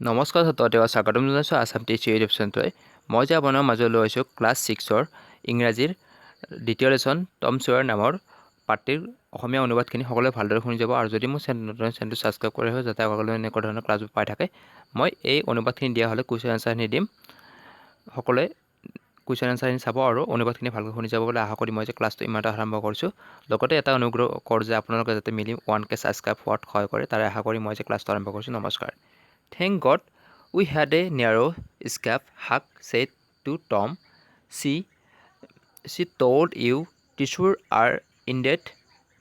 নমস্কাৰ ছাত্ৰছাত্ৰীক স্বাগতম জনাইছোঁ আছাম টিচাৰ ইউটিউব চেনেলটোৱে। মই যে আপোনাৰ মাজলৈ লৈ আহিছোঁ ক্লাছ 6ৰ ইংৰাজীৰ দ্বিতীয় লেচন টম ছয়াৰ নামৰ পাঠটিৰ অসমীয়া অনুবাদখিনি সকলোৱে ভালদৰে শুনি যাব। আৰু যদি মোৰ চেনেলটো ছাবস্ক্ৰাইব কৰে হয় যাতে সকলোৱে এনেকুৱা ধৰণৰ ক্লাছবোৰ পাই থাকে। মই এই অনুবাদখিনি দিয়া হ'লে কুৱেশ্যন আনচাৰখিনি দিম। সকলোৱে কুৱেশ্যন আনচাৰখিনি চাব আৰু অনুবাদখিনি ভালকৈ শুনি যাব বুলি আশা কৰি মই যে ক্লাছটো ইমানতে আৰম্ভ কৰিছোঁ। লগতে এটা অনুগ্ৰহ কৰোঁ যে আপোনালোকে যাতে মিলি 1K ছাবস্ক্ৰাইব হোৱাত সহায় কৰে, তাৰে আশা কৰি মই যে ক্লাছটো আৰম্ভ কৰিছোঁ। নমস্কাৰ। Thank God we had a narrow escape, Huck said to Tom. She told you tissues are indeed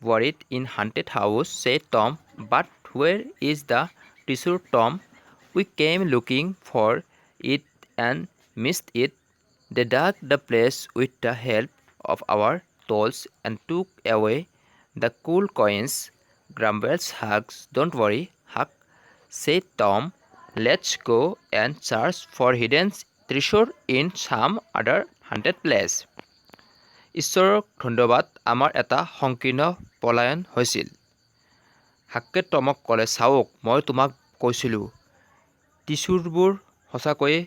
buried in haunted house, said Tom. But where is the tissue, Tom? We came looking for it and missed it. They dug the place with the help of our tools and took away the cool coins. Grumbles Huck. Don't worry, Huck, said Tom. Let's go and search for hidden treasure in some other haunted place. ঈশ্বৰক ধন্যবাদ, আমাৰ এটা সংকীৰ্ণ পলায়ন হৈছিল। হাক্কে টমক ক'লে, চাওক, মই তোমাক কৈছিলোঁ, টিছুৰবোৰ সঁচাকৈয়ে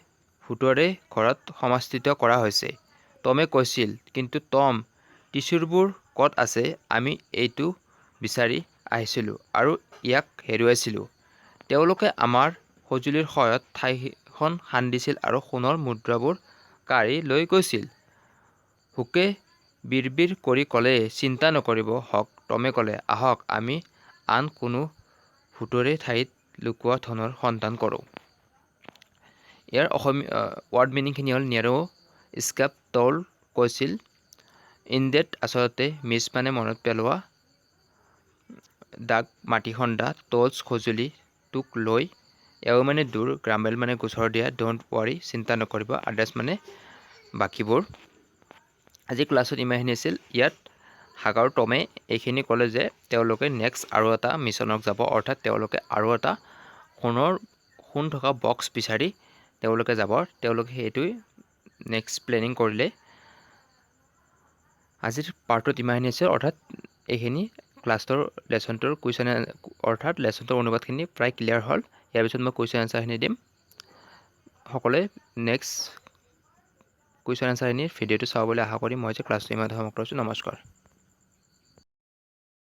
ভূতৰে ঘৰত সমাস্থিত কৰা হৈছে। টমে কৈছিল, কিন্তু টম, টিছুৰবোৰ ক'ত আছে? আমি এইটো বিচাৰি আহিছিলোঁ আৰু ইয়াক হেৰুৱাইছিলোঁ। তেওঁলোকে আমাৰ সঁজুলিৰ সহায়ত ঠাইখন খান্দিছিল আৰু সোণৰ মুদ্ৰাবোৰ কাঢ়ি লৈ গৈছিল। হুকে বিৰবিৰ কৰি ক'লে, চিন্তা নকৰিব হক। টমে ক'লে, আহক আমি আন কোনো ভূতৰে ঠাইত লুকুৱা ধনৰ সন্ধান কৰোঁ। ইয়াৰ অসমীয়া ৱৰ্ড মিনিংখিনি হ'ল নেৰো স্কেপ, টল কৈছিল, ইনডেড আচলতে মিছ মানে মনত পেলোৱা, দাগ মাটি খন্দা, টলছ সঁজুলি, তোক লৈ, এও মানে দূৰ, গ্ৰাম্বেল মানে গোচৰ দিয়া, ডোণ্ট ৱাৰি চিন্তা নকৰিব, আদাৰ্ছ মানে বাকীবোৰ। আজি ক্লাছত ইমানখিনি আছিল। ইয়াত হাক আৰু টমে এইখিনি ক'লে যে তেওঁলোকে নেক্সট আৰু এটা মিছনত যাব, অৰ্থাৎ তেওঁলোকে আৰু এটা সোণ থকা বক্স বিচাৰি তেওঁলোকে যাব। তেওঁলোকে সেইটোৱে নেক্সট প্লেনিং কৰিলে। আজিৰ পাৰ্টত ইমানখিনি আছিল, অৰ্থাৎ এইখিনি ক্লাছটোৰ লেচনটোৰ কুৱেশ্যন অৰ্থাৎ লেচনটোৰ অনুবাদখিনি প্ৰায় ক্লিয়াৰ হ'ল। ইয়াৰ পিছত মই কুৱেশ্যন আনচাৰখিনি দিম। সকলোৱে নেক্সট কুৱেশ্যন আনচাৰখিনিৰ ভিডিঅ'টো চাব বুলি আশা কৰি মই যে ক্লাছটো ইমানতে সমাপ্ত কৰিছোঁ। নমস্কাৰ।